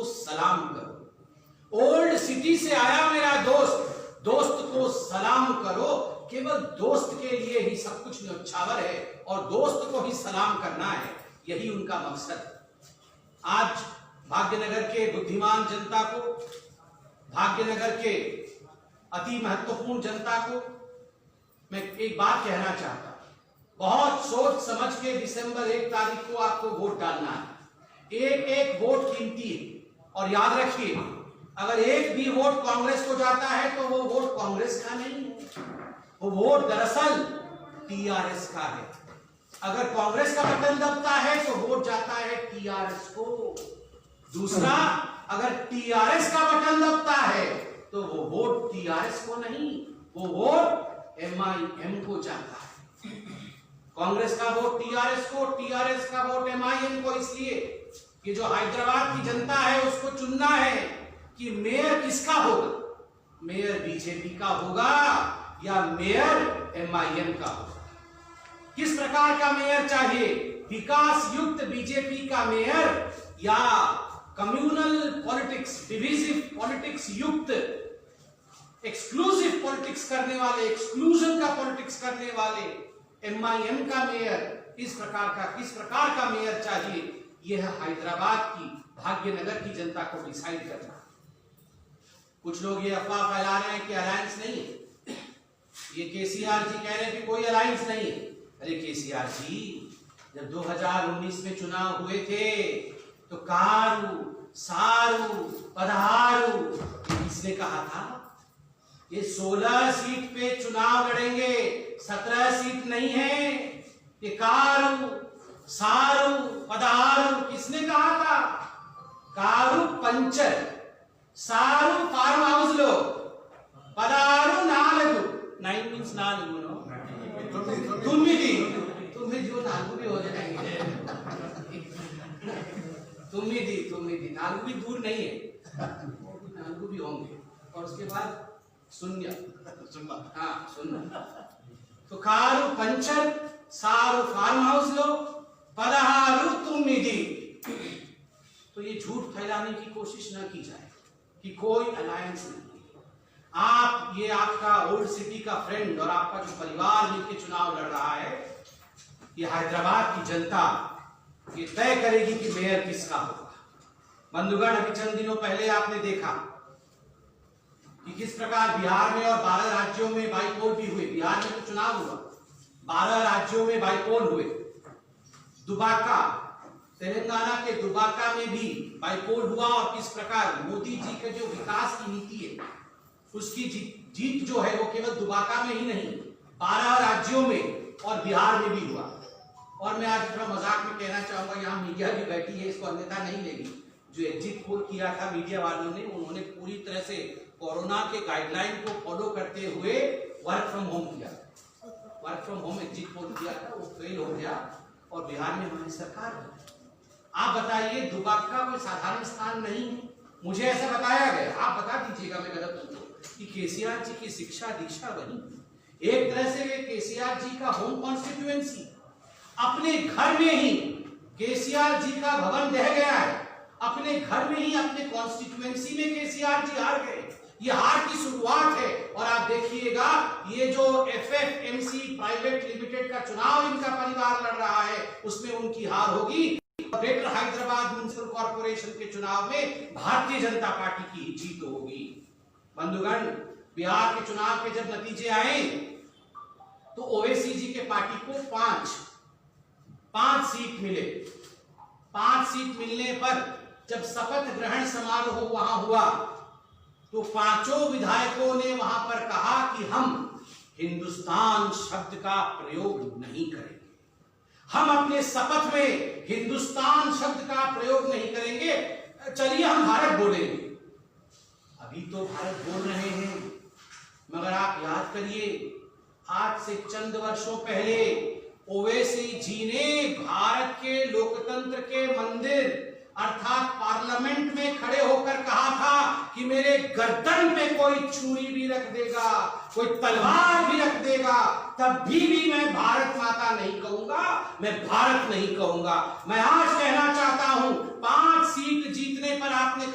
को सलाम करो। ओल्ड सिटी से आया मेरा दोस्त, दोस्त को सलाम करो। केवल दोस्त के लिए ही सब कुछ न्यौछावर है और दोस्त को ही सलाम करना है, यही उनका मकसद। आज भाग्यनगर के बुद्धिमान जनता को, भाग्यनगर के अति महत्वपूर्ण जनता को मैं एक बात कहना चाहता हूं, बहुत सोच समझ के दिसंबर 1 तारीख को आपको वोट डालना है। एक एक वोट कीमती है और याद रखिए, अगर एक भी वोट कांग्रेस को जाता है तो वो वोट कांग्रेस का नहीं है, वो वोट दरअसल टीआरएस का है। अगर कांग्रेस का बटन दबता है तो वोट जाता है टीआरएस को। दूसरा, अगर टीआरएस का बटन दबता है तो वो वोट टीआरएस को नहीं, वो वोट एमआईएम को जाता है। कांग्रेस का वोट टीआरएस को, टीआरएस का वोट एमआईएम को, इसलिए कि जो हैदराबाद की जनता है उसको चुनना है कि मेयर किसका होगा, मेयर बीजेपी का होगा या मेयर एमआईएम का होगा। किस प्रकार का मेयर चाहिए, विकास युक्त बीजेपी का मेयर या कम्युनल पॉलिटिक्स, डिविजिव पॉलिटिक्स युक्त, एक्सक्लूसिव पॉलिटिक्स करने वाले, एक्सक्लूजन का पॉलिटिक्स करने वाले एमआईएम का मेयर, किस प्रकार का मेयर चाहिए, यह हैदराबाद की, भाग्यनगर की जनता को डिसाइड करना। कुछ लोग ये अफवाह फैला रहे हैं कि अलायंस नहीं है, ये केसीआर जी कह रहे हैं कि कोई अलायंस नहीं है। अरे केसीआर जी, जब 2019 में चुनाव हुए थे तो कारू, सारू, पधारू किसने कहा था? ये 16 सीट पे चुनाव लड़ेंगे, 17 सीट नहीं है। ये कारू, सारू, पधारू किसने कहा था? कारू पंचर, सारू फार्म हाउस लो, पधारू नालगु, 9 मीन्स नालगु नो, तुम्ही जो नालगु भी हो जाएंगे, तुम्ही दी नालगु भी दूर नहीं है, नालगु भी होंगे। और उसके बाद सुन्ना, हाँ सुन्ना। तो कारू पंचर, सारू फार्म हाउस लो, पधारू तुम्ही। तो ये झूठ फैलाने की कोशिश न की जाए कि कोई अलायंस नहीं। आप, ये आपका ओल्ड सिटी का फ्रेंड और आपका जो परिवार मिलकर चुनाव लड़ रहा है, ये हैदराबाद की जनता ये तय करेगी कि मेयर किसका होगा। बंधुगण, अभी चंद दिनों पहले आपने देखा कि किस प्रकार बिहार में और 12 राज्यों में बाईपोल भी हुए। बिहार में तो चुनाव हुआ, 12 राज्यों में बाईपोल हुए। दुबाका, तेलंगाना के दुबाका में भी बाईपोल हुआ और किस प्रकार मोदी जी के जो विकास की नीति है उसकी जीत जो है वो केवल दुबाका में ही नहीं, 12 राज्यों में और बिहार में भी हुआ। और मैं आज थोड़ा मजाक में कहना चाहूंगा, यहाँ मीडिया भी बैठी है, इसको अन्यथा नहीं लेगी। जो एग्जिट पोल किया था मीडिया वालों ने, उन्होंने पूरी तरह से कोरोना के गाइडलाइन को फॉलो करते हुए वर्क फ्रॉम होम किया, work from home exit poll किया था, वो फेल हो गया और बिहार में हमारी सरकार है। आप बताइए, दुबाका कोई साधारण स्थान नहीं है, मुझे ऐसा बताया गया, आप बता दीजिएगा मैं गलत हूं कि केसीआर जी की शिक्षा दीक्षा वही, एक तरह से केसीआर जी का होम कॉन्स्टिट्यूएंसी, अपने घर में ही केसीआर जी का भवन ढह गया है, अपने घर में ही, अपने कॉन्स्टिट्यूएंसी में केसीआर जी हार गए। ये हार की शुरुआत है और आप देखिएगा ये जो एफएफएमसी प्राइवेट लिमिटेड का चुनाव इनका परिवार लड़ रहा है उसमें उनकी हार होगी। ग्रेटर हैदराबाद म्युनिसिपल कॉर्पोरेशन के चुनाव में भारतीय जनता पार्टी की जीत होगी। बंधुगण, बिहार के चुनाव के जब नतीजे आए तो ओवैसी जी के पार्टी को 5 सीट मिले। 5 सीट मिलने पर जब शपथ ग्रहण समारोह वहां हुआ तो 5 विधायकों ने वहां पर कहा कि हम हिंदुस्तान शब्द का प्रयोग नहीं करेंगे, हम अपने शपथ में हिंदुस्तान शब्द का प्रयोग नहीं करेंगे, चलिए हम भारत बोलेंगे। अभी तो भारत बोल रहे हैं, मगर आप याद करिए, आज से चंद वर्षों पहले ओवैसी जी ने भारत के लोकतंत्र के मंदिर अर्थात पार्लियामेंट में खड़े होकर कहा था कि मेरे गर्दन पे कोई छुरी भी रख देगा, कोई तलवार भी रख देगा, तब भी मैं भारत माता नहीं कहूंगा, मैं भारत नहीं कहूंगा। मैं आज कहना चाहता हूं, 5 सीट जीतने पर आपने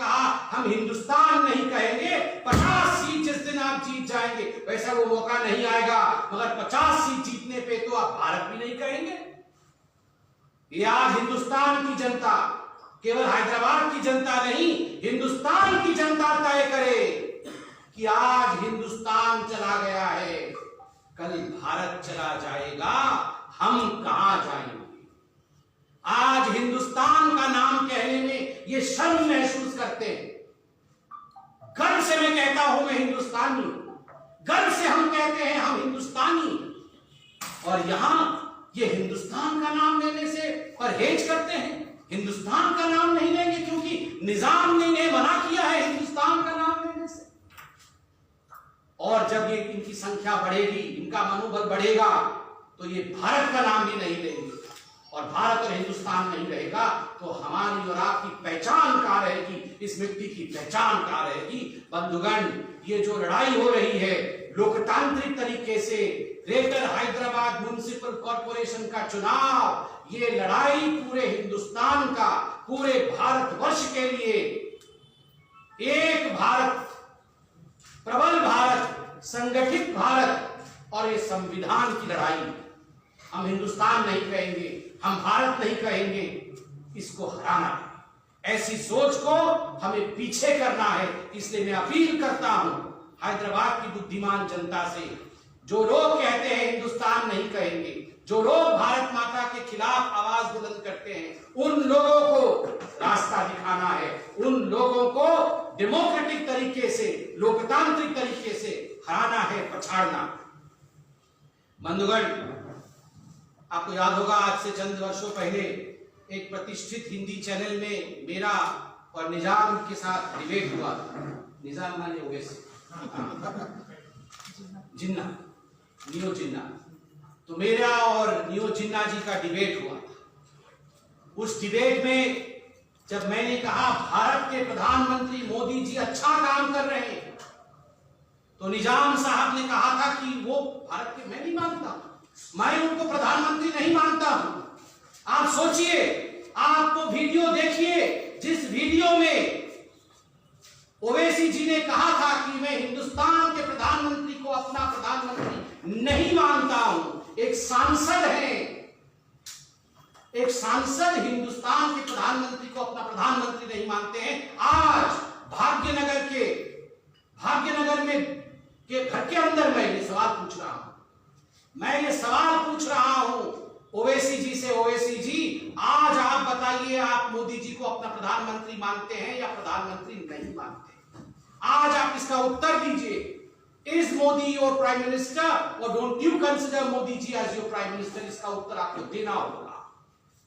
ऐसा वो मौका नहीं आएगा, मगर 50 सीट जीतने पे तो आप भारत भी नहीं कहेंगे। ये आज हिंदुस्तान की जनता, केवल हैदराबाद की जनता नहीं, हिंदुस्तान की जनता तय करे कि आज हिंदुस्तान चला गया है, कल भारत चला जाएगा, हम कहां जाएंगे। आज हिंदुस्तान का नाम कहने में ये शर्म महसूस करते हैं। गर्व से मैं कहता हूं मैं हिंदुस्तानी, गर्व से हम कहते हैं हम हिंदुस्तानी, और यहां ये हिंदुस्तान का नाम लेने से परहेज करते हैं। हिंदुस्तान का नाम नहीं लेंगे क्योंकि निजाम ने इन्हें मना किया है हिंदुस्तान का नाम लेने से। और जब ये इनकी संख्या बढ़ेगी, इनका मनोबल बढ़ेगा, तो ये भारत का नाम भी नहीं लेंगे, और भारत और हिंदुस्तान नहीं रहेगा तो हमारी और आपकी पहचान कहां रहेगी, इस मिट्टी की पहचान कहां रहेगी। बंधुगण, ये जो लड़ाई हो रही है लोकतांत्रिक तरीके से, ग्रेटर हैदराबाद म्युनिसिपल कॉर्पोरेशन का चुनाव, ये लड़ाई पूरे हिंदुस्तान का, पूरे भारतवर्ष के लिए एक भारत, प्रबल भारत, संगठित भारत और ये संविधान की लड़ाई। हम हिंदुस्तान नहीं कहेंगे, हम भारत नहीं कहेंगे, इसको हराना है। ऐसी सोच को हमें पीछे करना है। इसलिए मैं अपील करता हूं हैदराबाद की बुद्धिमान जनता से, जो लोग कहते हैं हिंदुस्तान नहीं कहेंगे, जो लोग भारत माता के खिलाफ आवाज बुलंद करते हैं, उन लोगों को रास्ता दिखाना है, उन लोगों को डेमोक्रेटिक तरीके से, लोकतांत्रिक तरीके से हराना है, पछाड़ना। बंधुगण, आपको याद होगा आज से चंद वर्षों पहले एक प्रतिष्ठित हिंदी चैनल में मेरा और निजाम के साथ डिबेट हुआ था। निजाम माने ओवैसी, जिन्ना, नियो जिन्ना, तो मेरा और नियो जिन्ना जी का डिबेट हुआ। उस डिबेट में जब मैंने कहा भारत के प्रधानमंत्री मोदी जी अच्छा काम कर रहे हैं, तो निजाम साहब ने कहा था कि वो भारत के, मैं नहीं मानता, मैं उनको प्रधानमंत्री नहीं मानता हूं। आप सोचिए, आप वो वीडियो देखिए जिस वीडियो में ओवैसी जी ने कहा था कि मैं हिंदुस्तान के प्रधानमंत्री को अपना प्रधानमंत्री नहीं मानता हूं। एक सांसद है, एक सांसद हिंदुस्तान के प्रधानमंत्री को अपना प्रधानमंत्री नहीं मानते हैं। आज भाग्यनगर में के घर के अंदर मैं ये सवाल पूछ रहा हूं, मैं ये सवाल पूछ रहा हूं ओवैसी जी से, ओवैसी जी आज आप बताइए, आप मोदी जी को अपना प्रधानमंत्री मानते हैं या प्रधानमंत्री नहीं मानते? आज आप इसका उत्तर दीजिए। Is Modi your prime minister or don't you consider Modi ji as your prime minister? इसका उत्तर आपको देना होगा,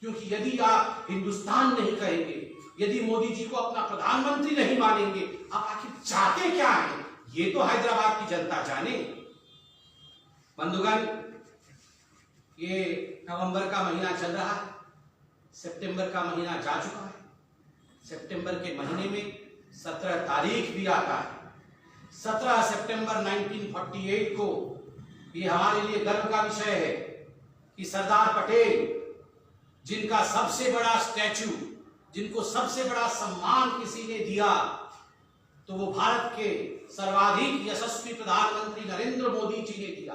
क्योंकि यदि आप हिंदुस्तान नहीं कहेंगे, यदि मोदी जी को अपना प्रधानमंत्री नहीं मानेंगे, आप आखिर चाहते क्या है, ये तो हैदराबाद की जनता जाने। बंधुगण, ये नवंबर का महीना चल रहा है, सितंबर का महीना जा चुका है। सितंबर के महीने में 17 तारीख भी आता है। 17 सितंबर 1948 को, ये हमारे लिए गर्व का विषय है कि सरदार पटेल, जिनका सबसे बड़ा स्टैचू, जिनको सबसे बड़ा सम्मान किसी ने दिया, तो वो भारत के सर्वाधिक यशस्वी प्रधानमंत्री नरेंद्र मोदी जी ने दिया।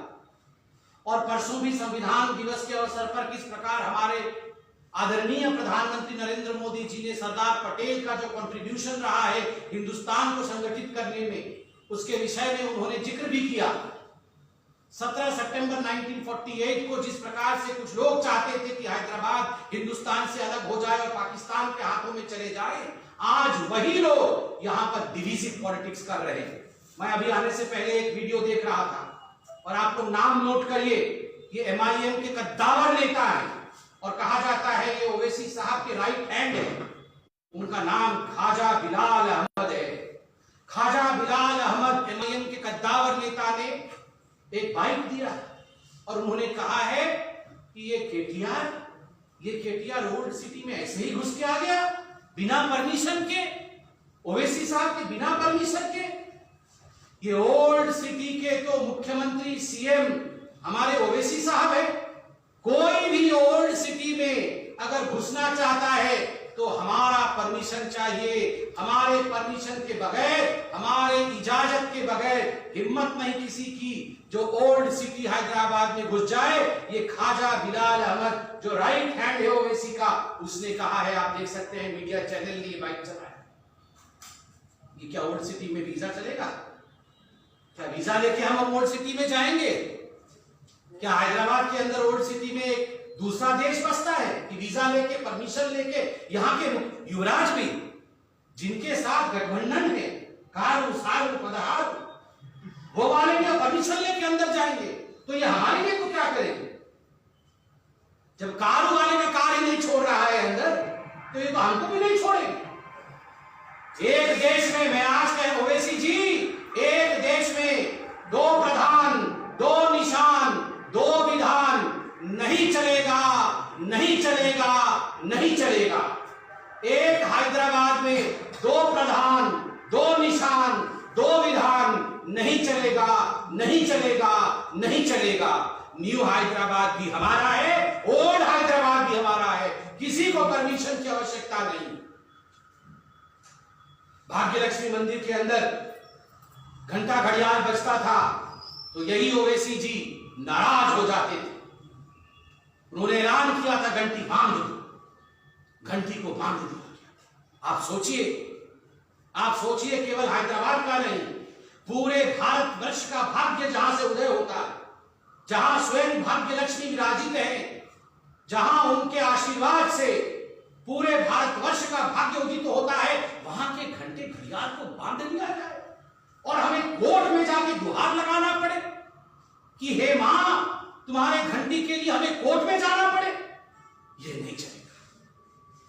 और परसों भी संविधान दिवस के अवसर पर किस प्रकार हमारे आदरणीय प्रधानमंत्री नरेंद्र मोदी जी ने सरदार पटेल का जो कंट्रीब्यूशन रहा है हिंदुस्तान को संगठित करने में, उसके विषय में उन्होंने जिक्र भी किया। 17 सितंबर 1948 को जिस प्रकार से कुछ लोग चाहते थे कि हैदराबाद हिंदुस्तान से अलग हो जाए और पाकिस्तान के हाथों में चले जाए, आज वही लोग यहां पर डिविजिव पॉलिटिक्स कर रहे हैं। मैं अभी आने से पहले एक वीडियो देख रहा था, और आप लोग नाम नोट करिए, ये MIM के कद्दावर नेता है और कहा जाता है ये ओवैसी साहब के राइट हैंड है। उनका नाम ख्वाजा बिलाल अहमद है। ख्वाजा बिलाल अहमद MIM के कद्दावर नेता ने एक बाइट दिया और उन्होंने कहा है कि ये केटीआर ओल्ड सिटी में ऐसे ही घुस के आ गया बिना परमिशन के, ओवैसी साहब के बिना परमिशन के। ये ओल्ड सिटी के तो मुख्यमंत्री CM हमारे ओवैसी साहब है। कोई भी ओल्ड सिटी में अगर घुसना चाहता है तो हमारा परमिशन चाहिए। हमारे परमिशन के बगैर, हमारे इजाजत के बगैर हिम्मत नहीं किसी की जो ओल्ड सिटी हैदराबाद में घुस जाए। ये ख्वाजा बिलाल अहमद जो राइट हैंड है ओवैसी का, उसने कहा है, आप देख सकते हैं मीडिया चैनल ने बाइक चलाया। ये क्या ओल्ड सिटी में वीजा चलेगा? क्या वीजा लेके हम ओल्ड सिटी में जाएंगे? क्या हैदराबाद के अंदर ओल्ड सिटी में एक दूसरा देश बसता है कि वीजा लेके, परमिशन लेके? यहाँ के युवराज भी जिनके साथ गठबंधन है, कार सार पदहार, वो वाले भी परमिशन लेके अंदर जाएंगे, तो ये हमारे लिए तो क्या करेंगे? जब कार वाले का कार ही नहीं छोड़ रहा है अंदर, तो ये तो हमको भी नहीं छोड़ेंगे। एक देश में, मैं आज कह ओवैसी जी, एक देश में दो प्रधान, दो निशान, दो विधान नहीं चलेगा, नहीं चलेगा, नहीं चलेगा। एक हैदराबाद में दो प्रधान, दो निशान, दो विधान नहीं चलेगा, नहीं चलेगा, नहीं चलेगा। न्यू हैदराबाद भी हमारा है, ओल्ड हैदराबाद भी हमारा है, किसी को परमिशन की आवश्यकता नहीं। भाग्यलक्ष्मी मंदिर के अंदर घंटा घड़ियाल बजता था तो यही ओवैसी जी नाराज हो जाते थे। उन्होंने ऐलान किया था घंटी बांध दो, घंटी को बांध दिया। आप सोचिए, आप सोचिए, केवल हैदराबाद का नहीं, पूरे भारतवर्ष का भाग्य जहां से उदय होता है, जहां स्वयं भाग्यलक्ष्मी विराजित है, जहां उनके आशीर्वाद से पूरे भारतवर्ष का भाग्य उदित होता है, वहां के घंटे घड़ियाल को बांध दिया जाए और हमें कोर्ट में जाके गुहार लगाना पड़े कि हे मां, तुम्हारे घंटी के लिए हमें कोर्ट में जाना पड़े? ये नहीं चलेगा।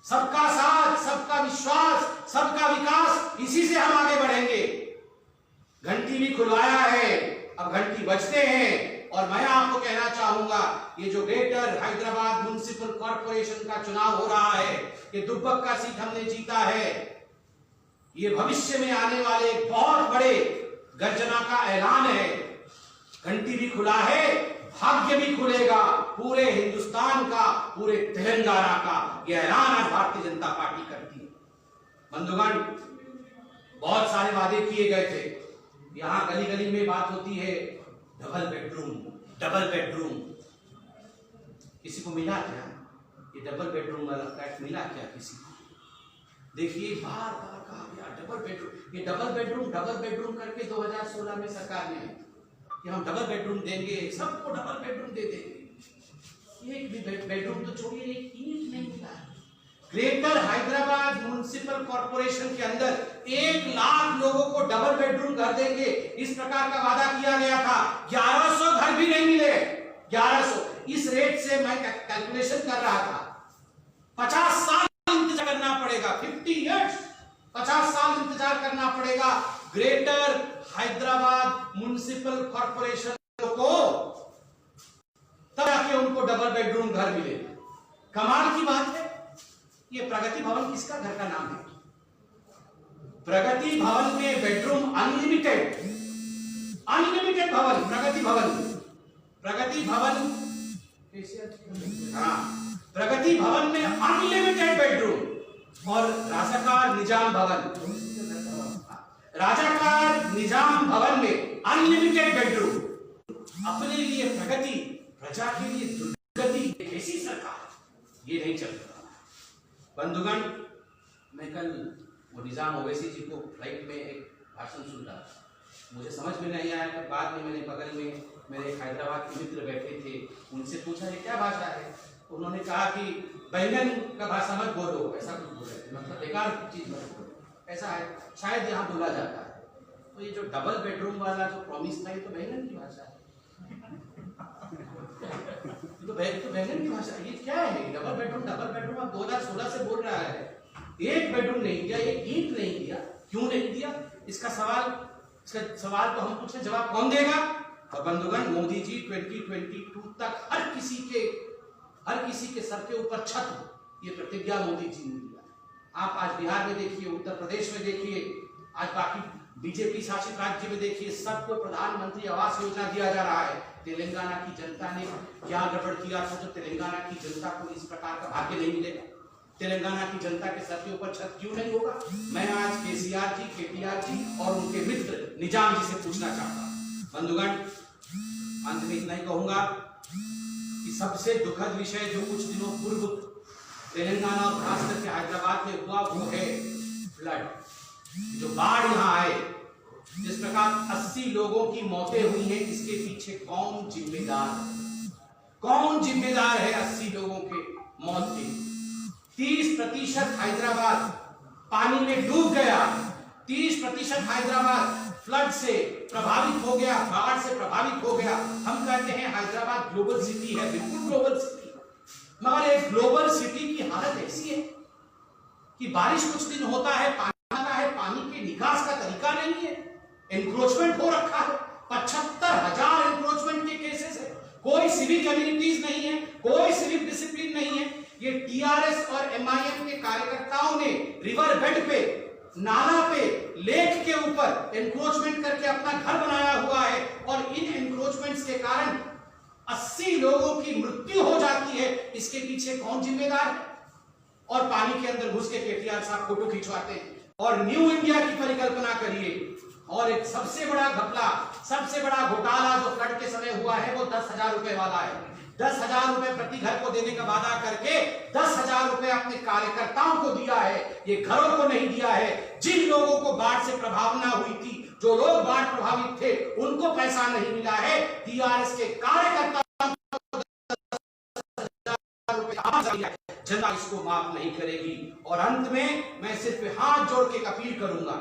सबका साथ, सबका विश्वास, सबका विकास, इसी से हम आगे बढ़ेंगे। घंटी भी खुलवाया है, अब घंटी बजते हैं। और मैं आपको कहना चाहूंगा, ये जो ग्रेटर हैदराबाद म्युनिसिपल कॉर्पोरेशन का चुनाव हो रहा है, ये दुब्बक का सीट हमने जीता है, ये भविष्य में आने वाले बहुत बड़े गर्जना का ऐलान है। घंटी भी खुला है, भाग्य भी खुलेगा पूरे हिंदुस्तान का, पूरे तेलंगाना का। यह ऐलान आज भारतीय जनता पार्टी करती है। बंधुगण, बहुत सारे वादे किए गए थे। यहां गली गली में बात होती है डबल बेडरूम, डबल बेडरूम। किसी को मिला क्या ये डबल बेडरूम वाला फ्लैट? मिला क्या किसी को? देखिए, बार बार कहा गया डबल बेडरूम। ये डबल बेडरूम, डबल बेडरूम करके 2016 में सरकार ने कि हम डबल बेडरूम देंगे, सबको डबल बेडरूम दे देंगे। एक भी बेडरूम तो छोड़िए, एक ईंट नहीं मिला। ग्रेटर हैदराबाद म्युनिसिपल कॉर्पोरेशन के अंदर 1 लाख लोगों को डबल बेडरूम घर देंगे, इस प्रकार का वादा किया गया था। 1100 घर भी नहीं मिले। 1100 इस रेट से मैं कैलकुलेशन कर रहा था, 50 साल इंतजार करना पड़ेगा। 50 इयर्स, 50 साल इंतजार करना पड़ेगा ग्रेटर हैदराबाद म्युनिसिपल कॉर्पोरेशन को, तब जाके उनको डबल बेडरूम घर मिले। कमाल की बात है। ये प्रगति भवन किसका घर का नाम है? प्रगति भवन में बेडरूम अनलिमिटेड, अनलिमिटेड भवन, प्रगति भवन। प्रगति भवन, हाँ, प्रगति भवन में अनलिमिटेड बेडरूम। और राजाकार निजाम भवन, राजाकार निजाम भवन में अनलिमिटेड बेडरूम। अपने लिए प्रगति, प्रजा के लिए दुर्गति। कैसी सरकार? ये नहीं चलता। बंधुगण, मैं कल वो निजाम ओवैसी जी को फ्लाइट में एक भाषण सुन रहा था, मुझे समझ में नहीं आया। फिर बाद में मैंने बगल में मेरे हैदराबाद के मित्र बैठे थे, उनसे पूछा ये क्या भाषा है? उन्होंने कहा कि बैंगन का भाषा मत बोलो, ऐसा कुछ बोल रहे थे, मतलब बेकार चीज मत बोलो, ऐसा है, शायद यहाँ बोला जाता है। तो ये जो डबल बेडरूम वाला जो प्रॉमिस था, ये तो बैंगन की भाषा है। तो बैंगन की भाषा, ये क्या है? डबल बेडरूम, डबल बेडरूम आप 2016 से बोल रहा है। एक बेडरूम नहीं दिया, एक ईंट नहीं दिया, क्यों नहीं दिया? इसका सवाल तो हम पूछे, जवाब कौन देगा? और बंधुगण, मोदी जी 2022 तक हर किसी के सर के ऊपर छत हो, ये प्रतिज्ञा मोदी जी ने दिया। आप आज बिहार में देखिए, उत्तर प्रदेश में देखिए, आज बाकी बीजेपी शासित राज्य में देखिए, सबको प्रधानमंत्री आवास योजना दिया जा रहा है। तेलंगाना की जनता ने क्या गड़बड़ किया था जो तेलंगाना की जनता को इस प्रकार का भाग्य नहीं मिलेगा? तेलंगाना की जनता के सर के ऊपर छत क्यों नहीं होगा? मैं आज केसीआर जी, केटीआर जी और उनके मित्र निजाम जी से पूछना चाहता हूं। बंधुगण, अंत में इतना ही कहूंगा कि सबसे दुखद विषय जो कुछ दिनों पूर्व तेलंगाना और खास करके हैदराबाद में हुआ वो है फ्लड, जो बाढ़ यहाँ आए। जिस प्रकार 80 लोगों की मौतें हुई हैं, इसके पीछे कौन जिम्मेदार है? कौन जिम्मेदार है 80 लोगों के मौत के? 30% हैदराबाद पानी में डूब गया। 30% हैदराबाद फ्लड से प्रभावित हो गया, बाढ़ से प्रभावित हो गया। हम कहते हैं हैदराबाद ग्लोबल सिटी है, बिल्कुल ग्लोबल सिटी, मगर एक ग्लोबल सिटी की हालत ऐसी है कि बारिश कुछ दिन होता है, पानी आता है, पानी के निकास का तरीका नहीं है, एनक्रोचमेंट हो रखा है। 75,000 एनक्रोचमेंट के केसेस है। कोई सिविक कम्युनिटीज नहीं है, कोई सिविक डिसिप्लिन नहीं है। ये टीआरएस और एमआईएम के कार्यकर्ताओं ने रिवर बेड पे, नाला पे, लेक के ऊपर एनक्रोचमेंट करके अपना घर बनाया हुआ है और इन एनक्रोचमेंट्स के कारण 80 लोगों की मृत्यु हो जाती है। इसके पीछे कौन जिम्मेदार है? और पानी के अंदर घुस के केटीआर साहब फोटो खिंचवाते हैं और न्यू इंडिया की परिकल्पना करिए। और एक सबसे बड़ा घपला, सबसे बड़ा घोटाला जो फ्लड के समय हुआ है वो 10,000 रुपए वाला है। 10,000 रुपए प्रति घर को देने का वादा करके 10,000 रुपए अपने कार्यकर्ताओं को दिया है, ये घरों को नहीं दिया है। जिन लोगों को बाढ़ से प्रभावना हुई थी, जो लोग बाढ़ प्रभावित थे, उनको पैसा नहीं मिला है। टीआरएस के कार्यकर्ताओं को 10,000 रुपए जनता इसको माफ नहीं करेगी। और अंत में मैं सिर्फ हाथ जोड़ के अपील करूंगा,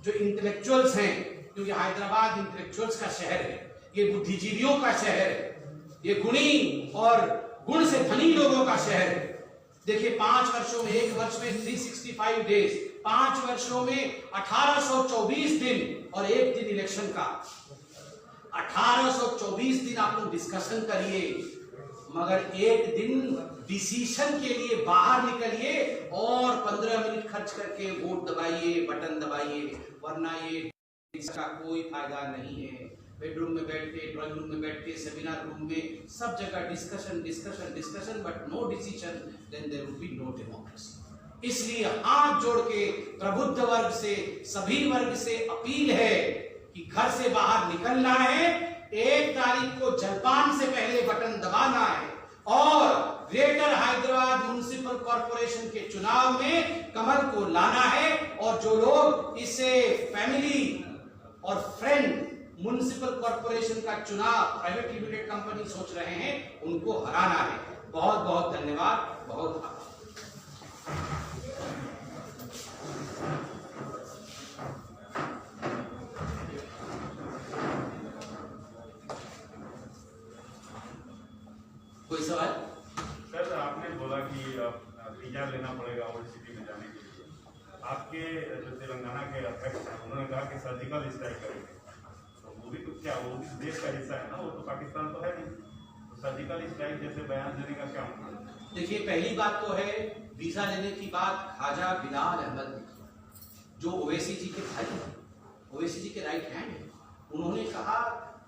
जो इंटेलेक्चुअल्स हैं, क्योंकि हैदराबाद इंटेलेक्चुअल्स का शहर है, ये बुद्धिजीवियों का शहर है, ये गुणी और गुण से धनी लोगों का शहर है। देखिए 5 वर्षों में, एक वर्ष में 365 डेज, 5 वर्षों में 1824 दिन और एक दिन इलेक्शन का। 1824 दिन आप लोग डिस्कशन करिए, मगर एक दिन डिसीजन के लिए बाहर निकलिए और 15 मिनट खर्च करके वोट दबाइए, बटन दबाइए, वरना ये इसका कोई फायदा नहीं है। बेडरूम में बैठ के, ड्राइंग रूम में बैठ के, सेमिनार रूम में, सब जगह discussion discussion discussion, but no decision, then there will be no democracy. इसलिए हाथ जोड़ के प्रबुद्ध वर्ग से, सभी वर्ग से अपील है कि घर से बाहर निकलना है, 1 तारीख को जलपान से पहले बटन दबाना है और ग्रेटर हैदराबाद म्युनिसिपल कॉर्पोरेशन के चुनाव में कमल को लाना है। और जो लोग इसे फैमिली और फ्रेंड म्युनिसिपल कॉर्पोरेशन का चुनाव प्राइवेट लिमिटेड कंपनी सोच रहे हैं, उनको हराना है। बहुत बहुत धन्यवाद, बहुत आभार। कोई सवाल? सर, आपने बोला कि वीजा लेना पड़ेगा ओल्ड सिटी में जाने के लिए। आपके जो तेलंगाना के अध्यक्ष हैं, उन्होंने कहा कि सर्जिकल स्ट्राइक करेंगे, तो वो भी तो क्या, वो भी देश का हिस्सा है ना, वो तो पाकिस्तान तो है नहीं, तो सर्जिकल स्ट्राइक जैसे बयान देने का क्या मतलब? देखिए, पहली बात तो है वीजा लेने की बात ख्वाजा बिलाल अहमद ने, जो ओवैसी जी के भाई हैं, ओवैसी जी के राइट हैंड है, उन्होंने कहा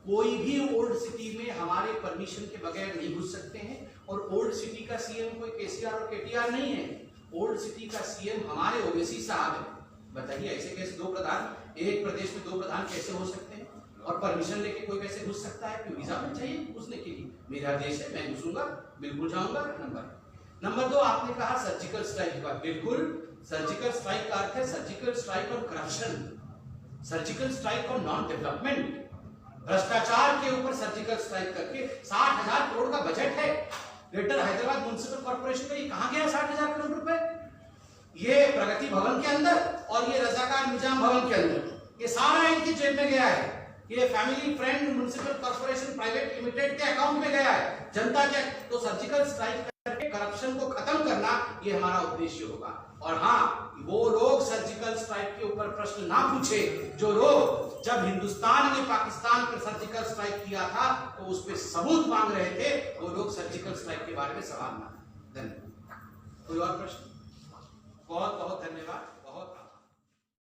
कोई भी ओल्ड सिटी में हमारे परमिशन के बगैर नहीं घुस सकते हैं। और ओल्ड सिटी का सीएम कोई केसीआर और केटीआर नहीं है, ओल्ड सिटी का सीएम हमारे ओवैसी साहब है। बताइए ऐसे कैसे 2 प्रधान, एक प्रदेश में 2 प्रधान कैसे हो सकते हैं? और परमिशन लेके कोई कैसे घुस सकता है? क्यों वीजा में चाहिए घुसने के लिए? मेरा देश है, मैं घुसूंगा, बिल्कुल जाऊंगा। नंबर 2, आपने कहा सर्जिकल स्ट्राइक की बात। बिल्कुल, सर्जिकल स्ट्राइक का अर्थ है surgical strike on corruption, surgical strike on non development, भ्रष्टाचार के ऊपर सर्जिकल स्ट्राइक करके 60,000 करोड़ का बजट है ग्रेटर हैदराबाद म्युनिसिपल कॉर्पोरेशन का। ये कहां गया 60,000 करोड़ रुपए? ये प्रगति भवन के अंदर और ये रजाकार निजाम भवन के अंदर, ये सारा इनकी जेब में गया है। ये family friend municipal corporation private limited के अकाउंट में गया है, जनता के। तो सर्जिकल स्ट्राइक करके करप्शन को खत्म करना, ये हमारा उद्देश्य होगा। और हाँ, वो लोग सर्जिकल स्ट्राइक के ऊपर प्रश्न ना पूछे जो लोग जब हिंदुस्तान ने पाकिस्तान पर सर्जिकल स्ट्राइक किया था तो उस पर सबूत मांग रहे थे, वो लोग सर्जिकल स्ट्राइक के बारे में सवाल ना। धन्यवाद। कोई और प्रश्न? बहुत बहुत धन्यवाद।